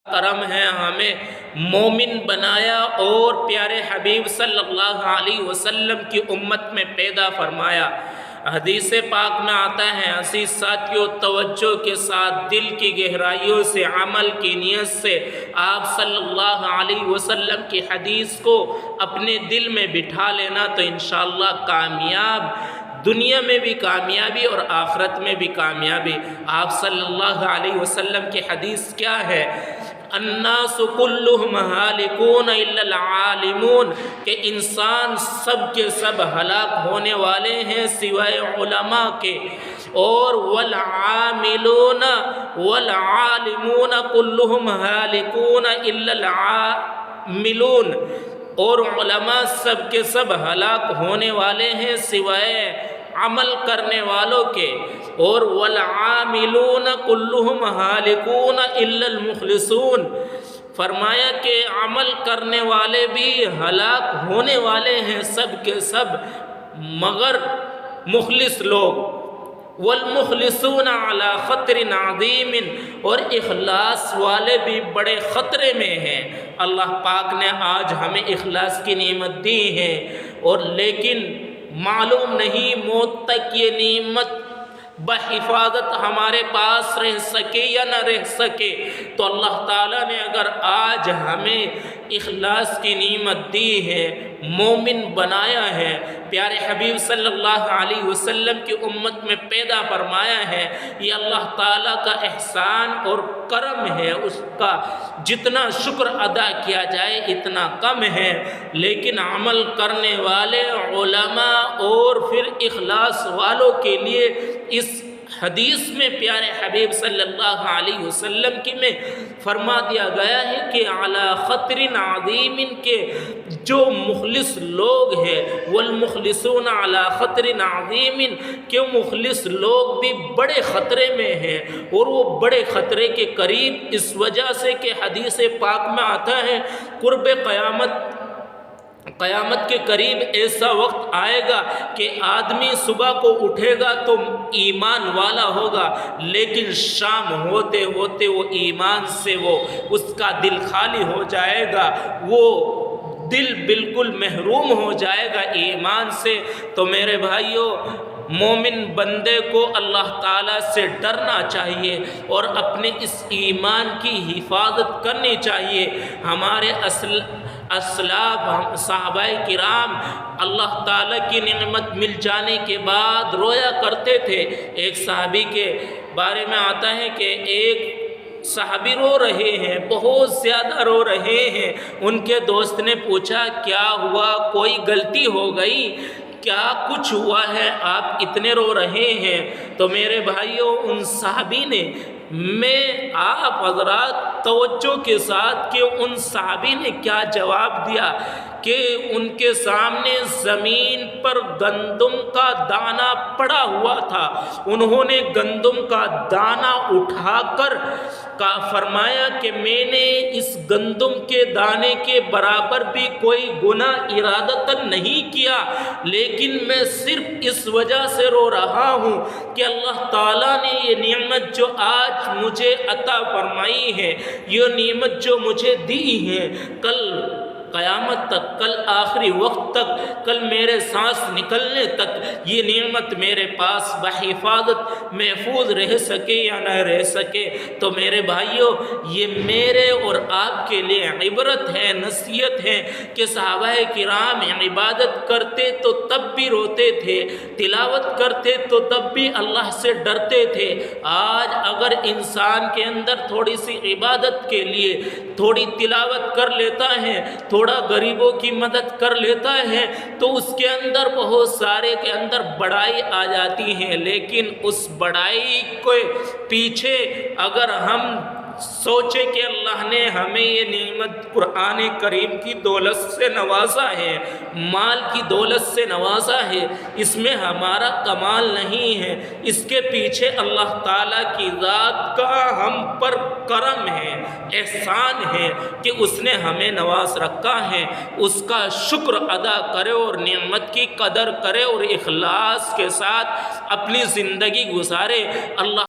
کرم ہے ہمیں مومن بنایا اور پیارے حبیب صلی اللہ علیہ وسلم کی امت میں پیدا فرمایا۔ حدیث پاک میں آتا ہے، عزیز ساتھیوں، توجہ کے ساتھ دل کی گہرائیوں سے، عمل کی نیت سے آپ صلی اللہ علیہ وسلم کی حدیث کو اپنے دل میں بٹھا لینا تو انشاءاللہ کامیاب، دنیا میں بھی کامیابی اور آخرت میں بھی کامیابی۔ آپ صلی اللہ علیہ وسلم کی حدیث کیا ہے؟ الناس کلہم ہالکون الا العالمون، کہ انسان سب کے سب ہلاک ہونے والے ہیں سوائے علماء کے، اور والعاملون والعالمون کلہم ہالکون الا العاملون، اور علماء سب کے سب ہلاک ہونے والے ہیں سوائے عمل کرنے والوں کے، اور والعاملون کلہم ہالکون الا المخلصون، فرمایا کہ عمل کرنے والے بھی ہلاک ہونے والے ہیں سب کے سب مگر مخلص لوگ۔ والمخلصون علی خطر عظیم، اور اخلاص والے بھی بڑے خطرے میں ہیں۔ اللہ پاک نے آج ہمیں اخلاص کی نعمت دی ہے، اور لیکن معلوم نہیں موت تک یہ نعمت بحفاظت ہمارے پاس رہ سکے یا نہ رہ سکے۔ تو اللہ تعالیٰ نے اگر آج ہمیں اخلاص کی نعمت دی ہے، مومن بنایا ہے، پیارے حبیب صلی اللہ علیہ وسلم کی امت میں پیدا فرمایا ہے، یہ اللہ تعالیٰ کا احسان اور کرم ہے۔ اس کا جتنا شکر ادا کیا جائے اتنا کم ہے، لیکن عمل کرنے والے علماء اور پھر اخلاص والوں کے لیے اس حدیث میں پیارے حبیب صلی اللہ علیہ وسلم کی میں فرما دیا گیا ہے کہ علی خطر عظیم، کے جو مخلص لوگ ہیں، والمخلصون علی خطر عظیم، کہ مخلص لوگ بھی بڑے خطرے میں ہیں، اور وہ بڑے خطرے کے قریب اس وجہ سے کہ حدیث پاک میں آتا ہے قرب قیامت کے قریب ایسا وقت آئے گا کہ آدمی صبح کو اٹھے گا تو ایمان والا ہوگا، لیکن شام ہوتے ہوتے وہ ایمان سے اس کا دل خالی ہو جائے گا، وہ دل بالکل محروم ہو جائے گا ایمان سے۔ تو میرے بھائیوں، مومن بندے کو اللہ تعالیٰ سے ڈرنا چاہیے اور اپنے اس ایمان کی حفاظت کرنی چاہیے۔ ہمارے اسلاف صحابہ کرام اللہ تعالیٰ کی نعمت مل جانے کے بعد رویا کرتے تھے۔ ایک صحابی کے بارے میں آتا ہے کہ ایک صحابی رو رہے ہیں، بہت زیادہ رو رہے ہیں۔ ان کے دوست نے پوچھا کیا ہوا، کوئی غلطی ہو گئی، کیا کچھ ہوا ہے آپ اتنے رو رہے ہیں؟ تو میرے بھائیوں، ان صحابی نے، میں آپ حضرات توجہ کے ساتھ کہ ان صحابی نے کیا جواب دیا کہ ان کے سامنے زمین پر گندم کا دانہ پڑا ہوا تھا، انہوں نے گندم کا دانہ اٹھا کر فرمایا کہ میں نے اس گندم کے دانے کے برابر بھی کوئی گناہ ارادتاً نہیں کیا، لیکن میں صرف اس وجہ سے رو رہا ہوں کہ اللہ تعالیٰ نے یہ نعمت جو آج مجھے عطا فرمائی ہے، یہ نعمت جو مجھے دی ہے، کل قیامت تک، کل آخری وقت تک، کل میرے سانس نکلنے تک یہ نعمت میرے پاس بحفاظت محفوظ رہ سکے یا نہ رہ سکے۔ تو میرے بھائیوں، یہ میرے اور آپ کے لیے عبرت ہے، نصیحت ہے کہ صحابہ کرام عبادت کرتے تو تب بھی روتے تھے، تلاوت کرتے تو تب بھی اللہ سے ڈرتے تھے۔ آج اگر انسان کے اندر تھوڑی سی عبادت کے لیے تھوڑی تلاوت کر لیتا ہے، تھوڑا غریبوں کی مدد کر لیتا ہے، تو اس کے اندر بہت سارے کے اندر بڑائی آ جاتی ہے، لیکن اس بڑائی کے پیچھے اگر ہم سوچے کہ اللہ نے ہمیں یہ نعمت قرآن کریم کی دولت سے نوازا ہے، مال کی دولت سے نوازا ہے، اس میں ہمارا کمال نہیں ہے، اس کے پیچھے اللہ تعالیٰ کی ذات کا ہم پر کرم ہے، احسان ہے کہ اس نے ہمیں نواز رکھا ہے۔ اس کا شکر ادا کرے اور نعمت کی قدر کرے اور اخلاص کے ساتھ اپنی زندگی گزارے۔ اللہ